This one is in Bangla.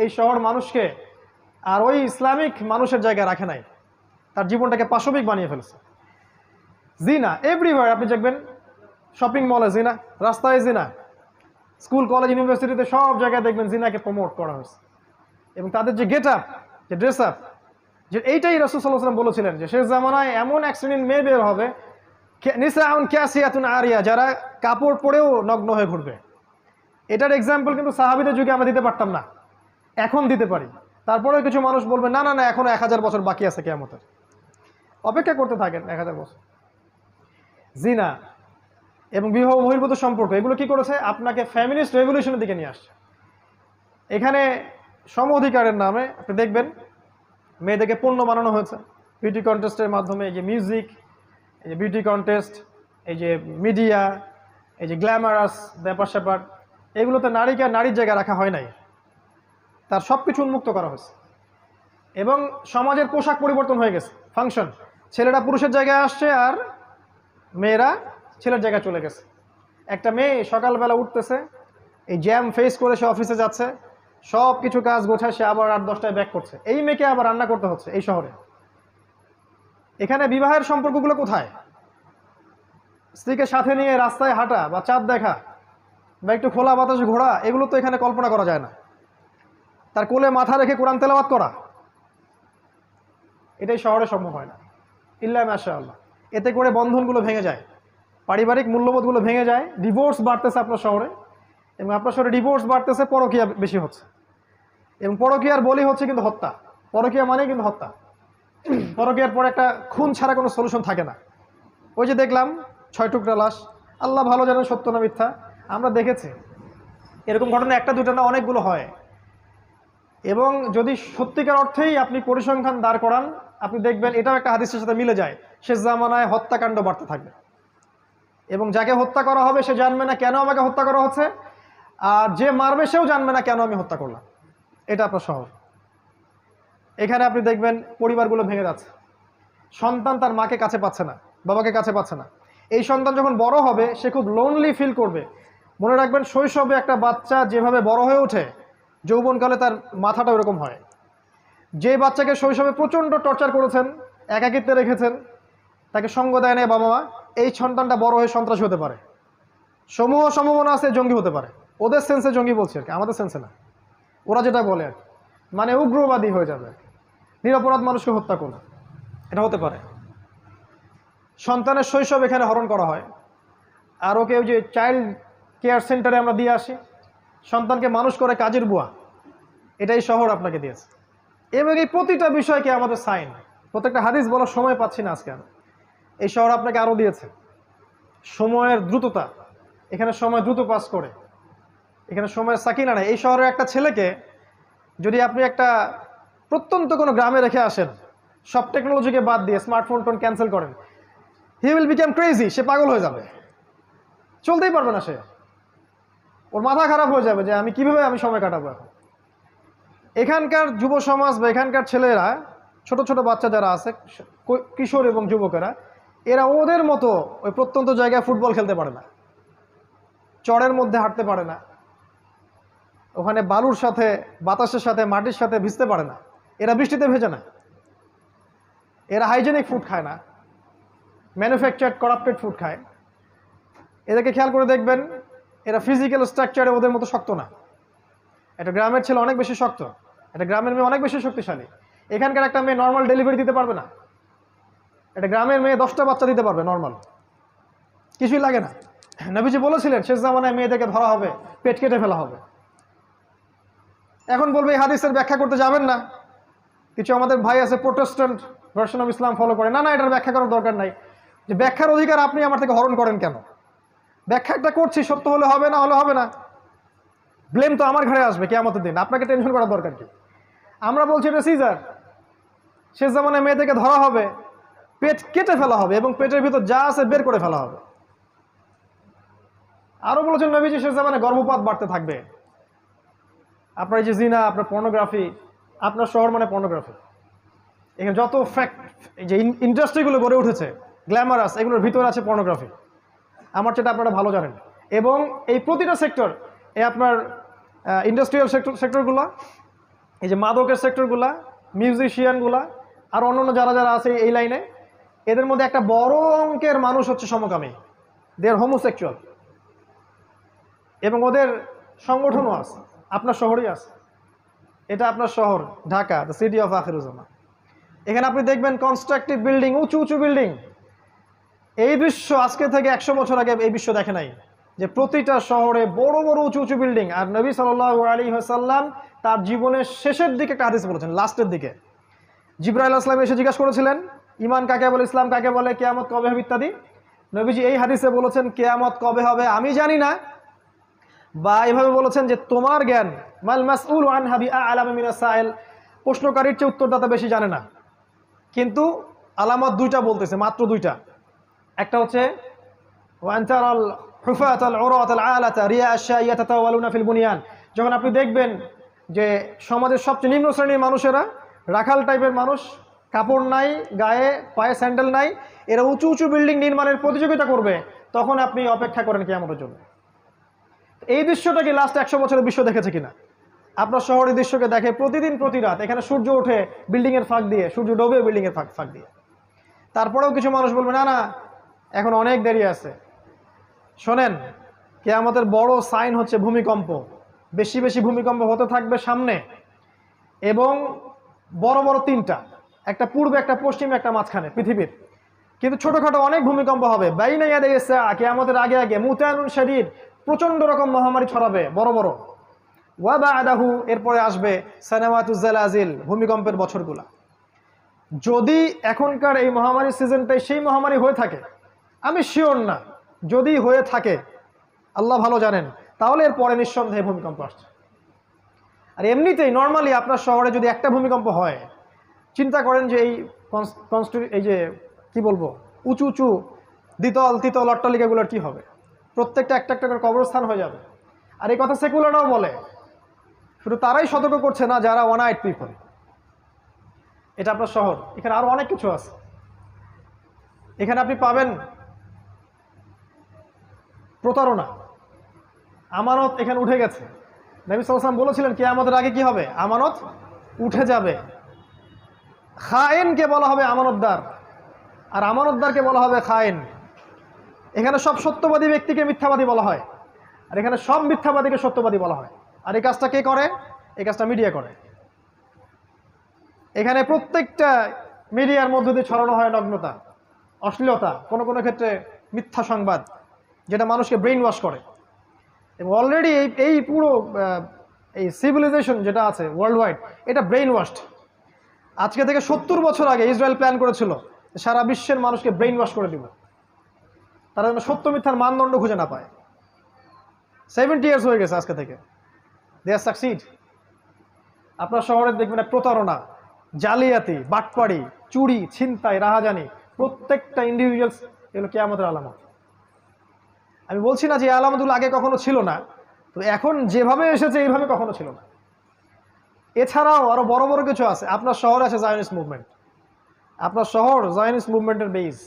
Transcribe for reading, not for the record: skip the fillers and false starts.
এই শহর মানুষকে আর ওই ইসলামিক মানুষের জায়গায় রাখে নাই, তার জীবনটাকে পাশবিক বানিয়ে ফেলেছে। জিনা এভরিওয়্যার, আপনি দেখবেন শপিং মলে জিনা, রাস্তায় জিনা, স্কুল কলেজ ইউনিভার্সিটিতে সব জায়গায় দেখবেন জিনাকে প্রমোট করা হয়েছে। এবং তাদের যে গেট আপ, যে ড্রেস আপ, যে এইটাই রাসূল সাল্লাল্লাহু আলাইহি ওয়াসাল্লাম বলেছিলেন যে শেষ জামানায় এমন এক শ্রেণীর মেয়ে বের হবে, নিসাউন কাসিয়াতুন আরিয়া, যারা কাপড় পরেও নগ্ন হয়ে ঘুরবে। এটার এক্সাম্পল কিন্তু সাহাবীদের যুগে আমরা দিতে পারতাম না, এখন দিতে পারি। তারপরেও কিছু মানুষ বলবে না না না, এখনো 1000 বছর বাকি আছে কিয়ামতের, অপেক্ষা করতে থাকেন 1000 বছর। জিনা এবং বিবাহ বহির্ভূত সম্পর্ক, এগুলো কি করেছে? আপনাকে ফ্যামিলিস্ট রেভলিউশনের দিকে নিয়ে আসছে। এখানে সম অধিকারের নামে আপনি দেখবেন মেয়েদেরকে পণ্য বানানো হয়েছে বিউটি কন্টেস্টের মাধ্যমে। এই যে মিউজিক, এই যে বিউটি কন্টেস্ট, এই যে মিডিয়া, এই যে গ্ল্যামারাস ব্যাপার স্যাপার, এগুলোতে নারীকে নারীর জায়গায় রাখা হয় নাই, তার সব কিছু উন্মুক্ত করা হয়েছে। এবং সমাজের পোশাক পরিবর্তন হয়ে গেছে, ফাংশন, ছেলেরা পুরুষের জায়গায় আসছে আর মেয়েরা ছেলের জায়গায় চলে গেছে। একটা মেয়ে সকালবেলা উঠতেছে, এই জ্যাম ফেস করে সে অফিসে যাচ্ছে, সব কিছু কাজ গোছায়, সে আবার 8-10টায় ব্যাক করছে। এই মেয়েকে আবার রান্না করতে হচ্ছে এই শহরে। এখানে বিবাহের সম্পর্কগুলো কোথায়? স্ত্রীকে সাথে নিয়ে রাস্তায় হাঁটা বা চাঁদ দেখা বা একটু খোলা বাতাসে ঘোরা, এগুলো তো এখানে কল্পনা করা যায় না। তার কোলে মাথা রেখে কোরআন তেলাওয়াত করা, এটাই শহরে সম্ভব হয় না, ইল্লা মাশাআল্লাহ। এতে করে বন্ধনগুলো ভেঙে যায়, পারিবারিক মূল্যবোধগুলো ভেঙে যায়। ডিভোর্স বাড়তেছে আপনার শহরে, এবং আপনার শহরে ডিভোর্স বাড়তেছে, পরকীয়া বেশি হচ্ছে। এবং পরকীয়ার বলি হচ্ছে কিন্তু হত্যা। পরকীয়া মানে কিন্তু হত্যা। পরকীয়ার পরে একটা খুন ছাড়া কোনো সলিউশন থাকে না। ওই যে দেখলাম 6 টুকরা লাশ, আল্লাহ ভালো জানেন সত্য না মিথ্যা, আমরা দেখেছি। এরকম ঘটনা একটা দুটো না, অনেকগুলো হয়। এবং যদি সত্যিকার অর্থেই আপনি পরিসংখ্যান দাঁড় করান, আপনি দেখবেন এটাও একটা হাদিসের সাথে মিলে যায়। শেষ জামানায় হত্যাকাণ্ড বাড়তে থাকবে, এবং যাকে হত্যা করা হবে সে জানবে না কেন আমাকে হত্যা করা হচ্ছে, আর যে মারবে সেও জানবে না কেন আমি হত্যা করলাম। এটা আপনার শহর। এখানে আপনি দেখবেন পরিবারগুলো ভেঙে যাচ্ছে, সন্তান তার মাকে কাছে পাচ্ছে না, বাবাকে কাছে পাচ্ছে না। এই সন্তান যখন বড় হবে সে খুব লোনলি ফিল করবে। মনে রাখবেন শৈশবে একটা বাচ্চা যেভাবে বড় হয়ে ওঠে, যৌবনকালে তার মাথাটা ওরকম হয়। যে বাচ্চাকে শৈশবে প্রচণ্ড টর্চার করেছেন, একাকিত্বে রেখেছেন, তাকে সঙ্গ দেয় না বাবা মা, এই সন্তানটা বড় হয়ে সন্ত্রাসী হতে পারে। সমূহ সম্ভাবনা আছে জঙ্গি হতে পারে। ওদের সেন্সে জঙ্গি বলছে আর কি, আমাদের সেন্সে না। ওরা যেটা বলে আর কি, মানে উগ্রবাদী হয়ে যাবে, নিরপরাধ মানুষকে হত্যা করবে, এটা হতে পারে। সন্তানের শৈশব এখানে হরণ করা হয়। আর ওকে ওই যে চাইল্ড কেয়ার সেন্টারে আমরা দিয়ে আসি, সন্তানকে মানুষ করে কাজের বুয়া, এটাই শহর আপনাকে দিয়েছে। এবং এই প্রতিটা বিষয়কে আমাদের সাইন, প্রত্যেকটা হাদিস বলার সময় পাচ্ছি না আজকে আমি। এই শহর আপনাকে আরও দিয়েছে সময়ের দ্রুততা, এখানে সময় দ্রুত পাস করে, এখানে সময়ের সাকিনা নেই। এই শহরের একটা ছেলেকে যদি আপনি একটা প্রত্যন্ত কোনো গ্রামে রেখে আসেন, সব টেকনোলজিকে বাদ দিয়ে স্মার্টফোন টোন ক্যান্সেল করেন, হি উইল বিকাম ক্রেজি, সে পাগল হয়ে যাবে, চলতেই পারবে না সে, ওর মাথা খারাপ হয়ে যাবে যে আমি কিভাবে সময় কাটাবো এখন। এখানকার যুব সমাজ বা এখানকার ছেলেরা, ছোট ছোট বাচ্চা যারা আছে, কিশোর এবং যুবকেরা, এরা ওদের মতো ওই প্রত্যন্ত জায়গায় ফুটবল খেলতে পারে না, চড়ের মধ্যে হাঁটতে পারে না, ওখানে বালুর সাথে, বাতাসের সাথে, মাটির সাথে ভিজতে পারে না, এরা বৃষ্টিতে ভেজে না, এরা হাইজেনিক ফুড খায় না, ম্যানুফ্যাকচার্ড করাপ্টেড ফুড খায়। এদেরকে খেয়াল করে দেখবেন এরা ফিজিক্যাল স্ট্রাকচারে ওদের মতো শক্ত না। একটা গ্রামের ছেলে অনেক বেশি শক্ত, একটা গ্রামের মেয়ে অনেক বেশি শক্তিশালী। এখানকার একটা মেয়ে নর্মাল ডেলিভারি দিতে পারবে না, একটা গ্রামের মেয়ে 10টা বাচ্চা দিতে পারবে নর্মাল, কিছুই লাগে না। নবীজি বলেছিলেন শেষ জামানায় মেয়েদেরকে ধরা হবে, পেট কেটে ফেলা হবে। এখন বলবে এই হাদিসের ব্যাখ্যা করতে যাবেন না, কিছু আমাদের ভাই আছে Protestant version of Islam follow করে, না না এটার ব্যাখ্যা করার দরকার নাই। যে ব্যাখ্যার অধিকার আপনি আমার থেকে হরণ করেন কেন? ব্যাখ্যাটা করছি, সত্য হলে হবে, না হলে হবে না, ব্লেম তো আমার ঘরে আসবে কিয়ামতের দিন, আপনাকে টেনশন করার দরকার কি? আমরা বলছি এটা সিজার, শেষ জামানায় মেয়েদেরকে ধরা হবে, পেট কেটে ফেলা হবে এবং পেটের ভিতর যা আছে বের করে ফেলা হবে। আরো বলেছেন নবীজি শেষ জামানায় গর্ভপাত বাড়তে থাকবে। আপনার এই যে জিনা, আপনার পর্নোগ্রাফি, আপনার শহর মানে পর্নোগ্রাফি, এখানে যত ফ্যাক্ট, এই যে ইন্ডাস্ট্রিগুলো গড়ে উঠেছে গ্ল্যামারাস, এগুলোর ভিতরে আছে পর্নোগ্রাফি, আমার সেটা আপনারা ভালো জানেন। এবং এই প্রতিটা সেক্টর, এই আপনার ইন্ডাস্ট্রিয়াল সেক্টরগুলো, এই যে মাদকের সেক্টরগুলা, মিউজিশিয়ানগুলা আর অন্যান্য যারা যারা আছে এই লাইনে, এদের মধ্যে একটা বড় অঙ্কের মানুষ হচ্ছে সমকামী, দে আর হোমোসেক্সুয়াল, এবং ওদের সংগঠনও আছে, আপনার শহরেই আছে। এটা আপনার শহর Dhaka, the city of Akhiruzzaman. এখানে আপনি দেখবেন কনস্ট্রাকটিভ বিল্ডিং, উঁচু উঁচু বিল্ডিং। এই দৃশ্য আজকে থেকে 100 বছর আগে এই বিশ্ব দেখে নাই, যে প্রতিটা শহরে বড় বড় উঁচু উঁচু বিল্ডিং। আর নবী সাল্লাল্লাহু আলাইহি ওয়াসাল্লাম তার জীবনের শেষের দিকে একটা হাদিস বলেছেন, লাস্টের দিকে জিবরাইল আলাইহিস সালাম এসে জিজ্ঞাসা করেছিলেন ঈমান কাকে বলে, ইসলাম কাকে বলে, কিয়ামত কবে হবে ইত্যাদি। নবীজি এই হাদিসে বলেছেন কিয়ামত কবে হবে আমি জানি না, বা এভাবে বলেছেন যে তোমার জ্ঞান মাল মাসউল আনহা বিআ'লাম মিনাস সাইল, প্রশ্নকারীর চেয়ে উত্তরদাতা বেশি জানে না। কিন্তু আলামত দুইটা বলতেছে, মাত্র দুইটা। একটা হচ্ছে ওয়ান্তারাল হুফাতাল উরাতাল আলাতা রিয়া আশ-শাই ইয়াতাতাওয়ালুনা ফিল বুনিয়ান, যখন আপনি দেখবেন যে সমাজের সবচেয়ে নিম্ন শ্রেণীর মানুষেরা, রাখাল টাইপের মানুষ, কাপড় নাই গায়ে, পায়ে স্যান্ডেল নাই, এরা উঁচু উঁচু বিল্ডিং নির্মাণের প্রতিযোগিতা করবে, তখন আপনি অপেক্ষা করেন কিয়ামতের জন্য। এই দৃশ্যটা কি লাস্ট 100 বছরের বিশ্ব দেখেছে কিনা? আপনার শহরের দৃশ্যকে দেখে প্রতিদিন প্রতি রাত। এখানে সূর্য ওঠে বিল্ডিং এর ফাঁক দিয়ে, সূর্য ডোবে বিল্ডিং এর ফাঁক দিয়ে। তারপরেও কিছু মানুষ বলবে না না এখন অনেক দেরি আছে। শোনেন, কিয়ামতের বড় সাইন হচ্ছে ভূমিকম্প। বেশি বেশি ভূমিকম্প হতে থাকবে সামনে, এবং বড় বড় তিনটা, একটা পূর্বে, একটা পশ্চিমে, একটা মাঝখানে পৃথিবীর। কিন্তু ছোটখাটো অনেক ভূমিকম্প হবে। বাইনা ইয়াদে গেছে কিয়ামতের আগে আগে মুতায়নুন শাদীদ, প্রচন্ড রকম মহামারী ছড়াবে বড় বড়। ওয়া বা'দাহু, এরপরে আসবে সানাওয়াতুজ জালাজিল, ভূমিকম্পের বছরগুলা। যদি এখনকার এই মহামারীর সিজনটাই সেই মহামারী হয়ে থাকে, আমি শিওর না, যদি হয়ে থাকে আল্লাহ ভালো জানেন, তাহলে এরপরে নিঃসন্দেহে ভূমিকম্প আসছে। আর এমনিতেই নর্মালি আপনার শহরে যদি একটা ভূমিকম্প হয়, চিন্তা করেন যে এই যে কি বলবো, উঁচু উঁচু দ্বিতল তৃতল অট্টালিকাগুলোর কি হবে? প্রত্যেকটা একটা একটা করে কবরস্থান হয়ে যাবে। আর এই কথা সেকুলাররাও বলে, শুধু তারাই সতর্ক করছে না যারা ওয়ান আইড পিপল। এটা আপনার শহর, এখানে আরো অনেক কিছু আছে। এখানে আপনি পাবেন প্রতারণা, আমানত এখানে উঠে গেছে। নবী সাল্লাল্লাহু আলাইহি ওয়াসাল্লাম বলেছিলেন কিয়ামতের আগে কি হবে? আমানত উঠে যাবে। খায়েনকে বলা হবে আমানতদার, আর আমানতদারকে বলা হবে খায়েন। এখানে সব সত্যবাদী ব্যক্তিকে মিথ্যাবাদী বলা হয়, আর এখানে সব মিথ্যাবাদীকে সত্যবাদী বলা হয়। আর এই কাজটা কে করে? এই কাজটা মিডিয়া করে। এখানে প্রত্যেকটা মিডিয়ার মধ্য দিয়ে ছড়ানো হয় নগ্নতা, অশ্লীলতা, কোনো কোনো ক্ষেত্রে মিথ্যা সংবাদ, যেটা মানুষকে ব্রেইন ওয়াশ করে। এবং অলরেডি এই পুরো এই সিভিলাইজেশন যেটা আছে ওয়ার্ল্ড ওয়াইড, এটা ব্রেইন ওয়াশড। আজকে থেকে 70 বছর আগে ইসরায়েল প্ল্যান করেছিল সারা বিশ্বের মানুষকে ব্রেইন ওয়াশ করে দিব, তারা যেন সত্য মিথ্যার মানদণ্ড খুঁজে না পায়। 70 ইয়ার্স হয়ে গেছে আজকে থেকে, দে আর সাকসিড। আপনার শহরে দেখবেন প্রতারণা, জালিয়াতি, বাটপাড়ি, চুরি, ছিনতাই, রাহাজানি, প্রত্যেকটা ইন্ডিভিজুয়ালস এগুলো কিয়ামতের আলামত। আমি বলছি না যে এই আলামতগুলো আগে কখনো ছিল না, তো এখন যেভাবে এসেছে এইভাবে কখনো ছিল না। এছাড়াও আরো বড় বড় কিছু আছে। আপনার শহরে আছে জায়নিস্ট মুভমেন্ট, আপনার শহর জায়নিস্ট মুভমেন্টের বেস।